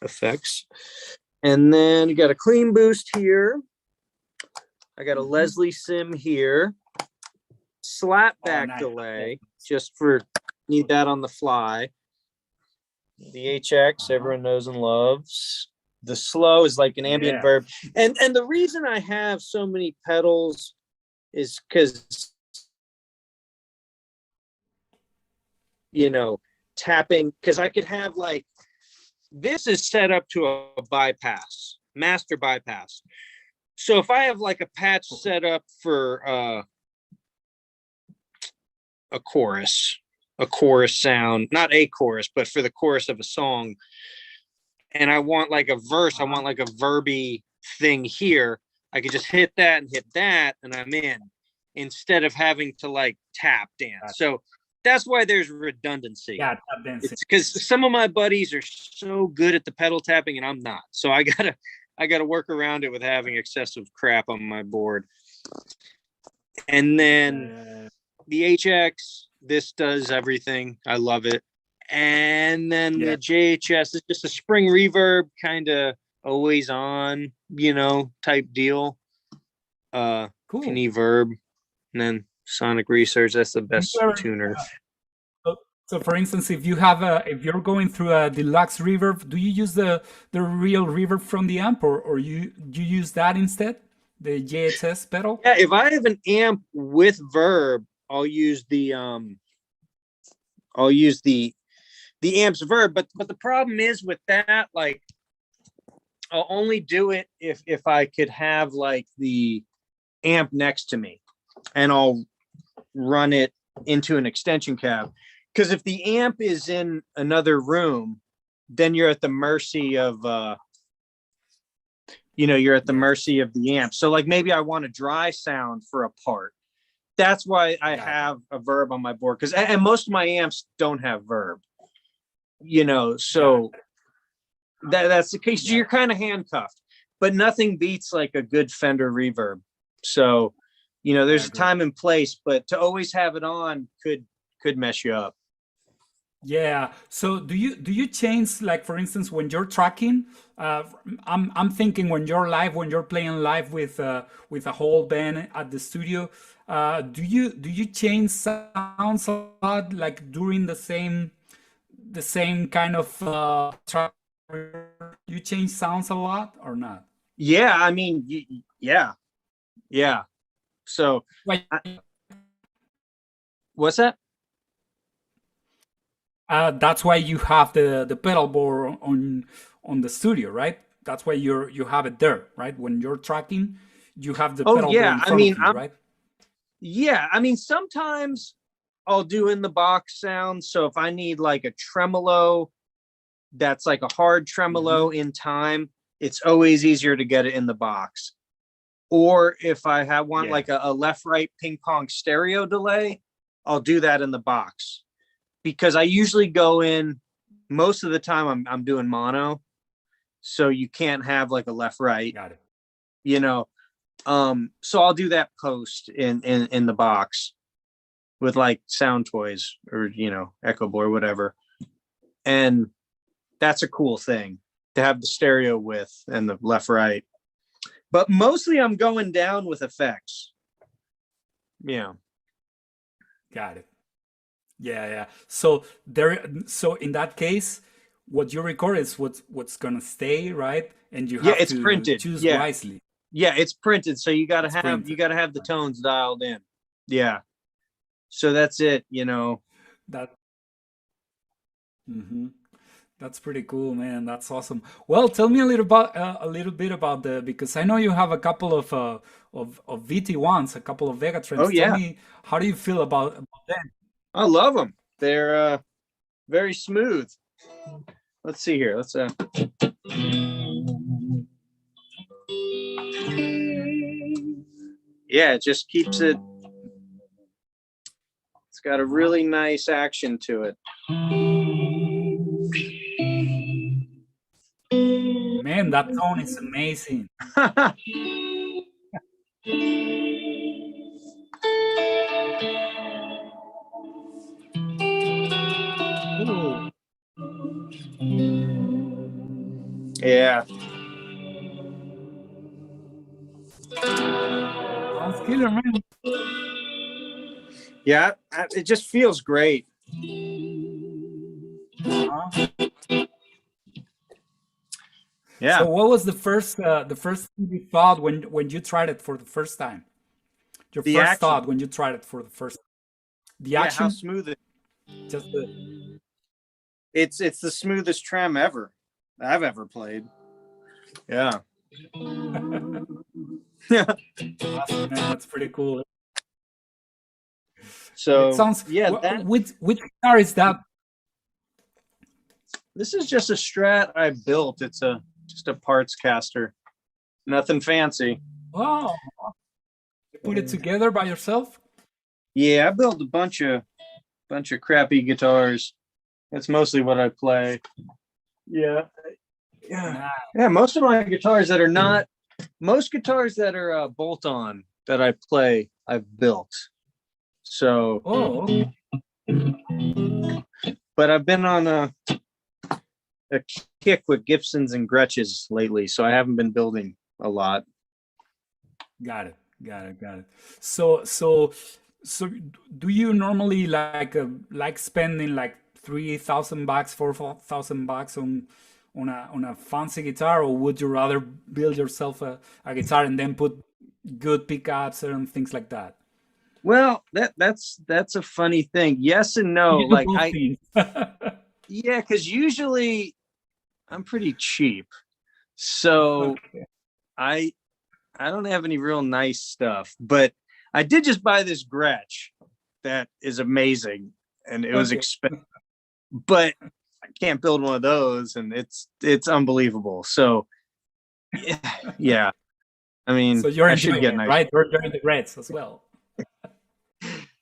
S2: Effects. And then you got a clean boost here. I got a Leslie Sim here. Slapback delay, just for need that on the fly. The HX, everyone knows and loves. The slow is like an ambient verb. And the reason I have so many pedals is because, tapping, because I could have like, this is set up to a bypass, master bypass. So if I have like a patch set up for a chorus sound, not a chorus, but for the chorus of a song, and I want like a verse, I want like a verby thing here, I could just hit that, and I'm in, instead of having to like tap dance. So that's why there's redundancy. Yeah, tap dancing. It's because some of my buddies are so good at the pedal tapping, and I'm not. So I gotta work around it with having excessive crap on my board. And then the HX, this does everything. I love it. And then the JHS is just a spring reverb, kind of always on, type deal. Cool. Any verb, and then Sonic Research. That's the best tuner.
S1: So for instance, if you're going through a deluxe reverb, do you use the real reverb from the amp, or you use that instead, the JHS pedal?
S2: Yeah, if I have an amp with verb, I'll use the amp's verb. But the problem is with that, like, I'll only do it if I could have like the amp next to me, and I'll run it into an extension cab. Because if the amp is in another room, then you're at the mercy of mercy of the amp. So like maybe I want a dry sound for a part. That's why I have a verb on my board, and most of my amps don't have verb. So that's the case. You're kind of handcuffed, but nothing beats like a good Fender reverb. So, there's a time and place, but to always have it on could mess you up.
S1: Yeah. So do you change, like, for instance, when you're tracking? I'm thinking when you're playing live with a whole band at the studio. Do you change sounds a lot, like during the same kind of track? You change sounds a lot or not?
S2: Yeah, I mean, yeah. So, what's that?
S1: That's why you have the pedal board on the studio, right? That's why you have it there, right? When you're tracking, you have the pedal board in front of you, right?
S2: Yeah, I mean, sometimes I'll do in the box sounds. So if I need like a tremolo, that's like a hard tremolo in time, it's always easier to get it in the box. Or if I want like a left-right ping pong stereo delay, I'll do that in the box. Because I usually go in, most of the time I'm doing mono. So you can't have like a left-right.
S1: Got it.
S2: So I'll do that post in the box with like Sound Toys or, you know, Echo Boy, whatever. And that's a cool thing to have the stereo with and the left, right. But mostly I'm going down with effects. Yeah.
S1: Got it. Yeah. So in that case, what you record is what's gonna stay, right? And you
S2: Yeah,
S1: have
S2: it's
S1: to
S2: printed.
S1: choose
S2: Yeah.
S1: wisely.
S2: Yeah, it's printed. So you gotta
S1: It's
S2: have
S1: printed.
S2: the tones dialed in. Yeah. So that's it, you know.
S1: That mhm. That's pretty cool, man. That's awesome. Well, tell me a little bit about the because I know you have a couple of VT1s, a couple of
S2: Oh
S1: Vegatrems. Tell
S2: yeah.
S1: me, how do you feel about them?
S2: I love them. They're very smooth. Let's see here. Let's yeah, it just keeps it. It's got a really nice action to it.
S1: Man, that tone is amazing. Ooh,
S2: Yeah.
S1: sounds killer, man.
S2: Yeah, it just feels great.
S1: Uh-huh.
S2: Yeah.
S1: So, what was the first thing you thought when you tried it for the first time? Your
S2: The
S1: first
S2: action.
S1: thought when you tried it for the first, the
S2: Yeah, how
S1: action,
S2: smooth it.
S1: just the
S2: It's the smoothest trem ever I've ever played. Yeah. Yeah.
S1: awesome, man. That's pretty cool. It
S2: So
S1: sounds.
S2: yeah, that
S1: Which guitar is that?
S2: this is just a Strat I built. It's just a parts caster. Nothing fancy.
S1: Oh, you put it together by yourself?
S2: Yeah, I built a bunch of crappy guitars. That's mostly what I play. Yeah. Yeah.
S1: Nah.
S2: Yeah, most of my guitars that are not most guitars that are bolt on that I play, I've built. So,
S1: Oh, okay.
S2: but I've been on a kick with Gibsons and Gretches lately, so I haven't been building a lot.
S1: Got it. Got it. So do you normally like spending like $3,000, $4,000 on a fancy guitar, or would you rather build yourself a guitar and then put good pickups and things like that?
S2: Well, that's a funny thing. Yes and no.
S1: You do
S2: Like
S1: both things.
S2: yeah, because usually I'm pretty cheap, so
S1: Okay.
S2: I I don't have any real nice stuff, but I did just buy this Gretsch that is amazing, and it was
S1: Okay.
S2: expensive, but I can't build one of those, and it's unbelievable. So yeah, I mean,
S1: So you're
S2: I should
S1: enjoying
S2: get
S1: it,
S2: nice.
S1: right? You're enjoying the Reds as well.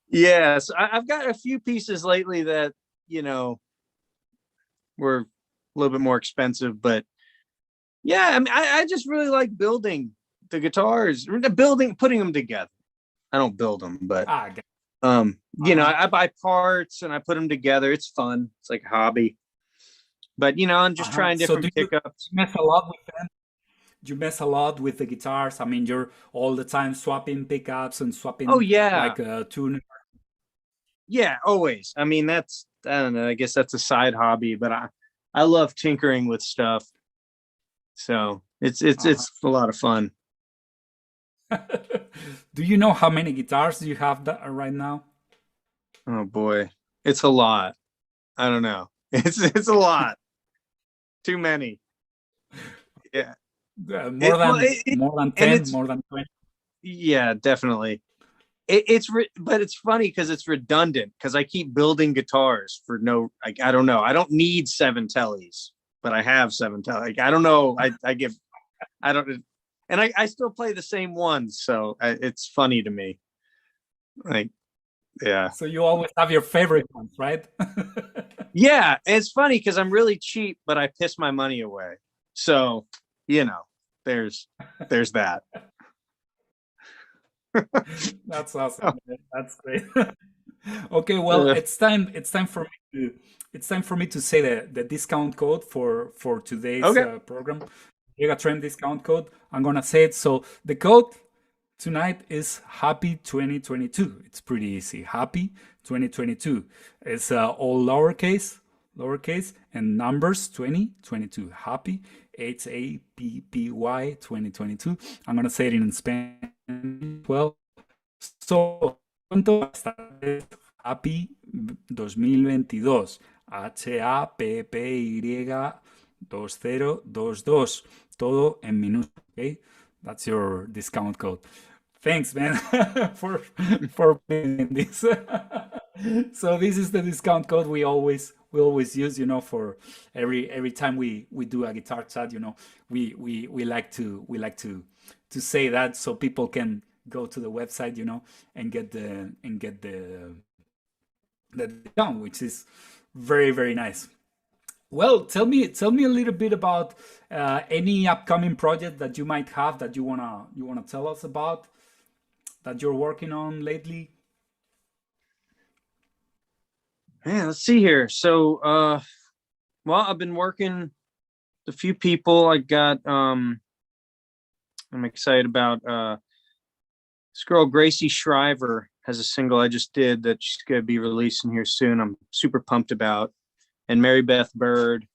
S2: Yes, I've got a few pieces lately that you know were a little bit more expensive, but yeah, I mean, I just really like building the guitars, putting them together. I don't build them, but
S1: Ah, got-
S2: you know,
S1: uh-huh.
S2: I buy parts and I put them together. It's fun. It's like a hobby. But you know, I'm just
S1: Uh-huh.
S2: trying
S1: So
S2: different
S1: do you
S2: pickups.
S1: mess a lot with them? You mess a lot with the guitars. I mean, you're all the time swapping pickups and
S2: Oh
S1: swapping
S2: yeah,
S1: like tune.
S2: yeah, always. I mean, that's I don't know. I guess that's a side hobby, but I love tinkering with stuff. So
S1: Uh-huh.
S2: it's a lot of fun.
S1: Do you know how many guitars you have right now?
S2: Oh boy, it's a lot. I don't know. It's a lot. Too many. Yeah.
S1: More than
S2: It
S1: more than
S2: and
S1: 10,
S2: it's
S1: more than 20.
S2: yeah, definitely. But it's funny because it's redundant because I keep building guitars for no like I don't know. I don't need seven tellies, but I have seven tellies. Like, I don't know. I give I don't and I still play the same ones, so it's funny to me. Like yeah.
S1: So you always have your favorite ones, right?
S2: Yeah, and it's funny because I'm really cheap, but I piss my money away. So, you know, there's that.
S1: That's awesome, man. That's great. Okay, well, it's time for me to say the discount code for today's
S2: Okay.
S1: program. Vegatrem discount code. I'm gonna say it. So the code tonight is Happy 2022. It's pretty easy. Happy 2022. It's all lowercase, and numbers 2022. Happy HAPPY 2022. I'm gonna say it in Spanish. Well, so Happy 2022. HAPPY 2022. Todo en minúsculas. Okay, that's your discount code. Thanks, man, for playing this. So this is the discount code we always use, for every time we do a guitar chat. We like to say that so people can go to the website, and get the discount, which is very, very nice. Well, tell me a little bit about any upcoming project that you might have that you wanna tell us about, that you're working on lately.
S2: Man, let's see here. So, well, I've been working with a few people. I'm excited about this girl, Gracie Shriver, has a single I just did that she's going to be releasing here soon. I'm super pumped about. And Mary Beth Bird.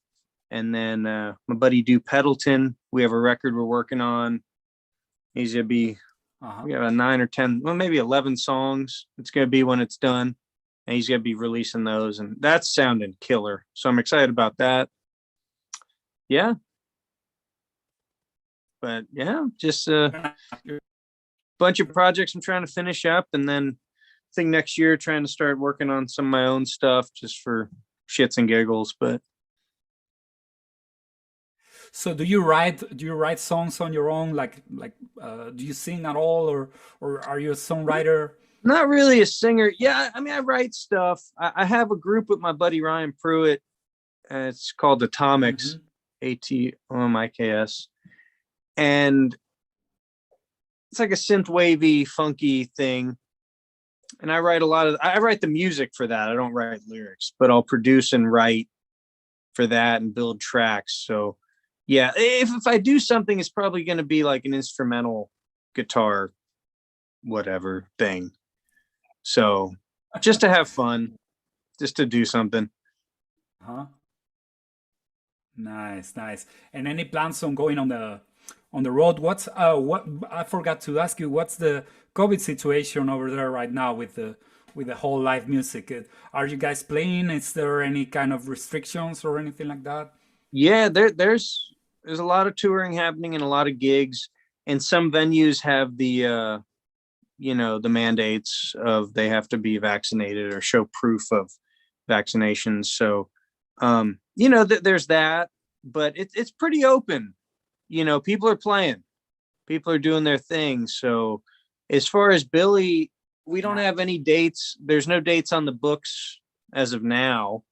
S2: And then my buddy Dew Peddleton. We have a record we're working on. He's going to be, we have a 9 or 10, well, maybe 11 songs. It's going to be when it's done. And he's going to be releasing those. And that's sounding killer. So I'm excited about that. Yeah. But yeah, just a bunch of projects I'm trying to finish up. And then I think next year trying to start working on some of my own stuff just for shits and giggles. But
S1: So do you write songs on your own? Do you sing at all, or are you a songwriter?
S2: not really a singer. Yeah, I mean, I write stuff. I have a group with my buddy Ryan Pruitt. It's called Atomics,
S1: Hmm.
S2: ATOMIKS. And it's like a synth wavy, funky thing. And I write the music for that. I don't write lyrics, but I'll produce and write for that and build tracks. So yeah, if I do something, it's probably going to be like an instrumental guitar, whatever thing. So just to have fun, just to do something.
S1: Huh. Nice, nice. And any plans on going on the road? What I forgot to ask you, what's the COVID situation over there right now with the whole live music? Are you guys playing? Is there any kind of restrictions or anything like that?
S2: Yeah, there's a lot of touring happening and a lot of gigs, and some venues have the mandates of they have to be vaccinated or show proof of vaccinations. So there's that, but it's pretty open. People are playing, people are doing their thing. So as far as Billy, we don't have any dates. There's no dates on the books as of now,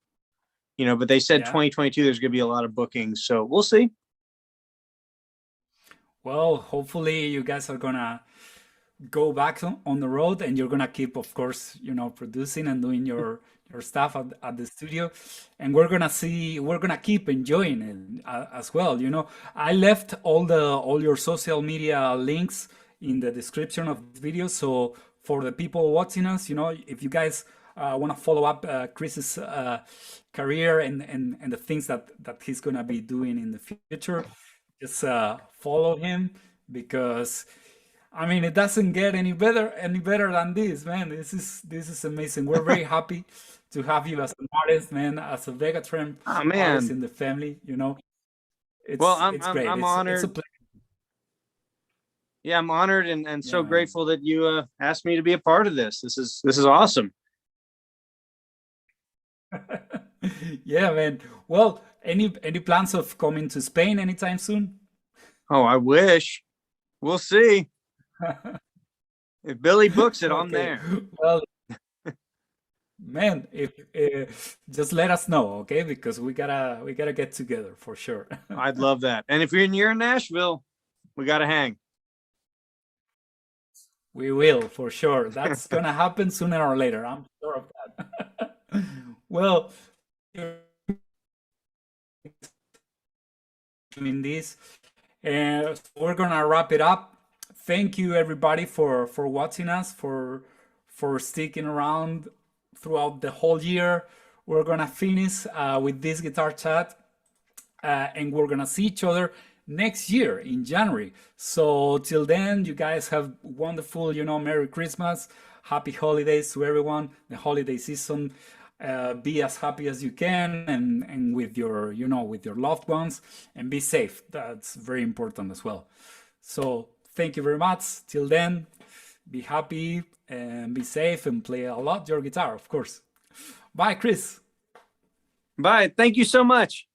S2: but they said
S1: Yeah.
S2: 2022 there's going to be a lot of bookings, so we'll see.
S1: Well, hopefully you guys are gonna go back on the road, and you're gonna keep, of course, producing and doing your stuff at the studio, and we're gonna keep enjoying it as well. I left all your social media links in the description of this video, so for the people watching us, if you guys want to follow up Chris's career and the things that he's gonna be doing in the future, just follow him, because I mean, it doesn't get any better than this, man. This is amazing. We're very happy to have you as an artist, man, as a Vegatrem
S2: Oh
S1: artist
S2: man.
S1: in the family.
S2: Well,
S1: It's great.
S2: I'm
S1: It's a
S2: honored.
S1: pleasure.
S2: Yeah, I'm honored and so
S1: Yeah, man.
S2: grateful that you asked me to be a part of this. This is awesome.
S1: Yeah, man. Well, any plans of coming to Spain anytime soon?
S2: Oh, I wish. We'll see. If Billy books it, I'm
S1: Okay.
S2: there.
S1: Well, man, if just let us know, okay? Because we gotta get together for sure.
S2: I'd love that. And if you're near Nashville, we got to hang.
S1: We will, for sure. That's gonna happen sooner or later. I'm sure of that. Well, doing this, and we're gonna wrap it up. Thank you everybody for watching us, for sticking around throughout the whole year. We're gonna finish with this guitar chat, and we're gonna see each other next year in January. So till then, you guys have wonderful, Merry Christmas, Happy Holidays to everyone. The holiday season, be as happy as you can, and with your, with your loved ones, and be safe. That's very important as well. So thank you very much. Till then, be happy and be safe and play a lot your guitar, of course. Bye, Chris.
S2: Bye. Thank you so much.